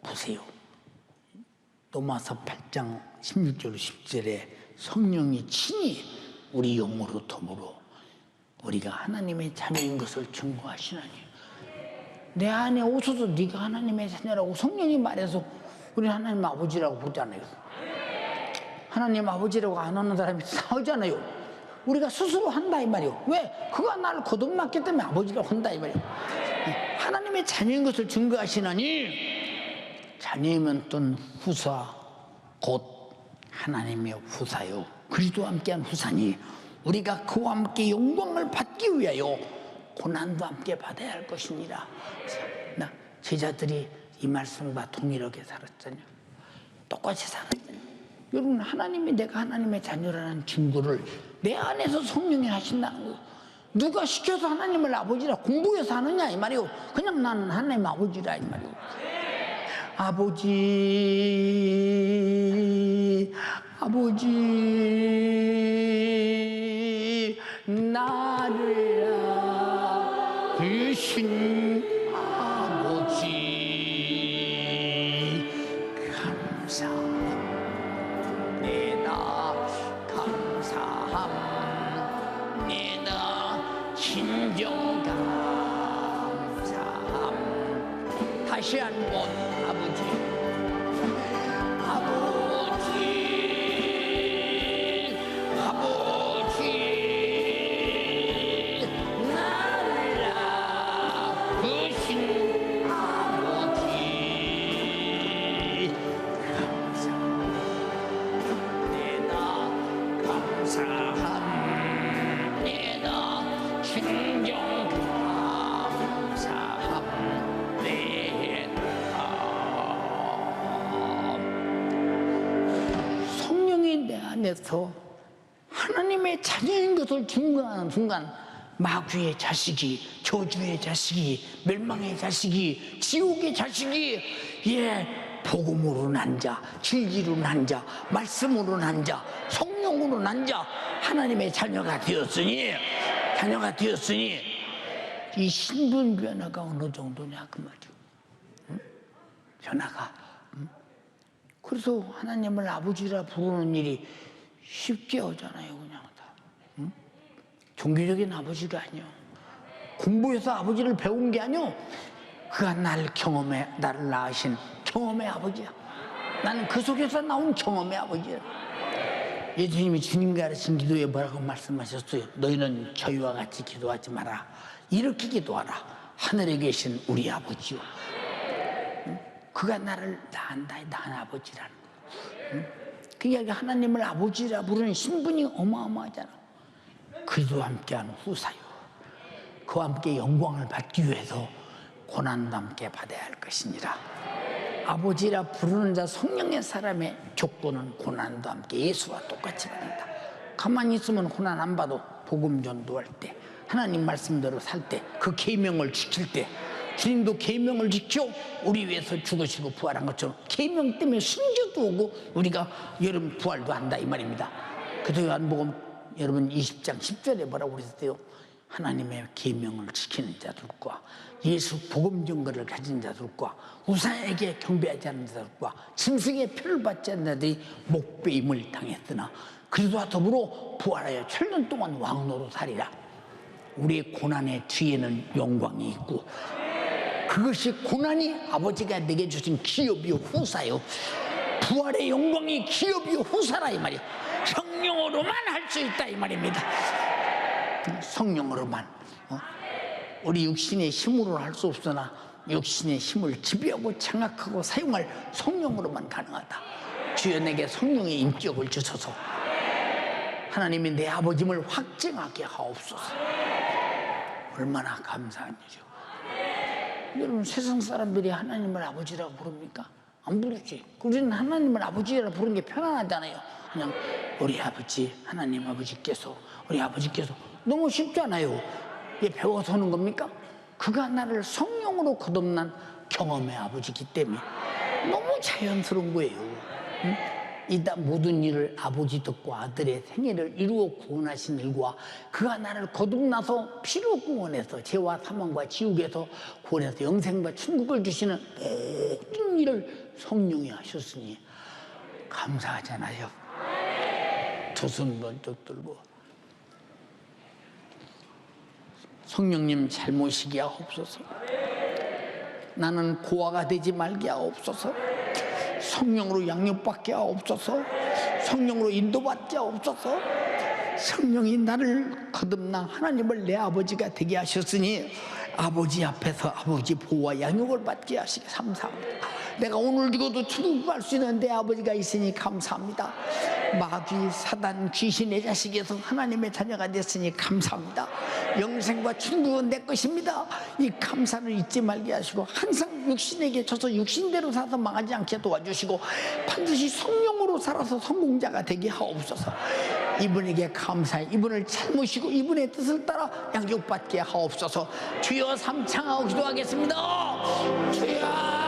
보세요. 로마서 8장 16절 17절에 성령이 친히 우리 영으로 더불어 우리가 하나님의 자녀인 것을 증거하시나니, 내 안에 오셔서 네가 하나님의 자녀라고 성령이 말해서 우리 하나님 아버지라고 보잖아요. 하나님 아버지라고 안 하는 사람이 나오잖아요. 우리가 스스로 한다 이 말이에요. 왜? 그가 나를 거듭났기 때문에 아버지라고 한다 이 말이에요. 하나님의 자녀인 것을 증거하시나니, 자녀이면 또 후사, 곧 하나님의 후사요, 그리스도와 함께한 후사니 우리가 그와 함께 영광을 받기 위하여 고난도 함께 받아야 할 것이니라. 제자들이 이 말씀과 동일하게 살았잖아요. 똑같이 살았잖아요. 여러분, 하나님이 내가 하나님의 자녀라는 증거를 내 안에서 성령이 하신다는 거예요. 누가 시켜서 하나님을 아버지라 공부해서 하느냐 이 말이에요. 그냥 나는 하나님 아버지라 이 말이에요. 아버지, 아버지, 나를 낳으신 아버지, 감사합니다. 감사합니다. 진정 감사합니다. 다시 한번 아버지, 아버지, 아버지, 나를 낳으신 아버지, 감사합니다. 감사합니다. 진정 성령이 내 안에서 하나님의 자녀인 것을 증거하는 순간 마귀의 자식이, 저주의 자식이, 멸망의 자식이, 지옥의 자식이, 복음으로 난 자, 진리로 난 자, 말씀으로 난 자, 성령으로 난 자, 하나님의 자녀가 되었으니 이 신분 변화가 어느 정도냐 그 말이죠. 응? 변화가. 응? 그래서 하나님을 아버지라 부르는 일이 쉽게 하잖아요, 그냥 다. 응? 종교적인 아버지가 아니요. 공부해서 아버지를 배운 게 아니요. 그가 나를 낳으신 경험의 아버지야. 나는 그 속에서 나온 경험의 아버지야. 예수님이 주님 가르친 기도에 뭐라고 말씀하셨어요? 너희는 저희와 같이 기도하지 마라. 이렇게 기도하라. 하늘에 계신 우리 아버지요. 응? 그가 나를 낳은 아버지라는 거. 응? 그러니까 하나님을 아버지라 부르는 신분이 어마어마하잖아. 그리스도와 함께한 후사요. 그와 함께 영광을 받기 위해서 고난도 함께 받아야 할 것이니라. 아버지라 부르는 자 성령의 사람의 조건은 고난도 함께 예수와 똑같이 받는다. 가만히 있으면 고난 안 받아. 복음 전도할 때, 하나님 말씀대로 살 때, 그 계명을 지킬 때, 주님도 계명을 지켜 우리 위해서 죽으시고 부활한 것처럼 계명 때문에 순교도 오고 우리가 여름 부활도 한다 이 말입니다. 그래서 요한복음 여러분 20장 10절에 뭐라고 그랬어요? 하나님의 계명을 지키는 자들과 예수 복음 증거를 가진 자들과 우상에게 경배하지 않는 자들과 짐승의 표를 받지 않는 자들이 목배임을 당했으나 그리스도와 더불어 부활하여 천년 동안 왕노로 살리라. 우리의 고난의 뒤에는 영광이 있고 그것이 고난이 아버지가 내게 주신 기업이요 후사요. 부활의 영광이 기업이요 후사라 이 말이야. 성령으로만 할 수 있다 이 말입니다. 성령으로만. 우리 육신의 힘으로는 할 수 없으나 육신의 힘을 지배하고 장악하고 사용할 성령으로만 가능하다. 주여 내게 성령의 인격을 주셔서 하나님이 내 아버짐을 확증하게 하옵소서. 얼마나 감사한 일이죠. 여러분 세상 사람들이 하나님을 아버지라고 부릅니까? 안 부르지. 우리는 하나님을 아버지라고 부르는 게 편안하잖아요. 그냥 우리 아버지, 하나님 아버지께서, 우리 아버지께서. 너무 쉽잖아요. 이게 배워서 하는 겁니까? 그가 나를 성령으로 거듭난 경험의 아버지이기 때문에 너무 자연스러운 거예요. 응? 이다 모든 일을 아버지 뜻과 아들의 생애를 이루어 구원하신 일과 그가 나를 거듭나서 피로 구원해서 죄와 사망과 지옥에서 구원해서 영생과 천국을 주시는 모든 일을 성령이 하셨으니 감사하잖아요. 두 손 번쩍 들고 성령님 잘못이게 하옵소서. 나는 고아가 되지 말게 하옵소서. 성령으로 양육받게 하옵소서. 성령으로 인도받게 하옵소서. 성령이 나를 거듭나 하나님을 내 아버지가 되게 하셨으니 아버지 앞에서 아버지 보호와 양육을 받게 하시기 감사합니다. 내가 오늘 죽어도 천국 갈 수 있는 내 아버지가 있으니 감사합니다. 마귀, 사단, 귀신의 자식에서 하나님의 자녀가 됐으니 감사합니다. 영생과 천국은 내 것입니다. 이 감사를 잊지 말게 하시고 항상 육신에게 져서 육신대로 살아서 망하지 않게 도와주시고 반드시 성령으로 살아서 성공자가 되게 하옵소서. 이분에게 감사해 이분을 잘 모시고 이분의 뜻을 따라 양육받게 하옵소서. 주여 삼창하고 기도하겠습니다. 주여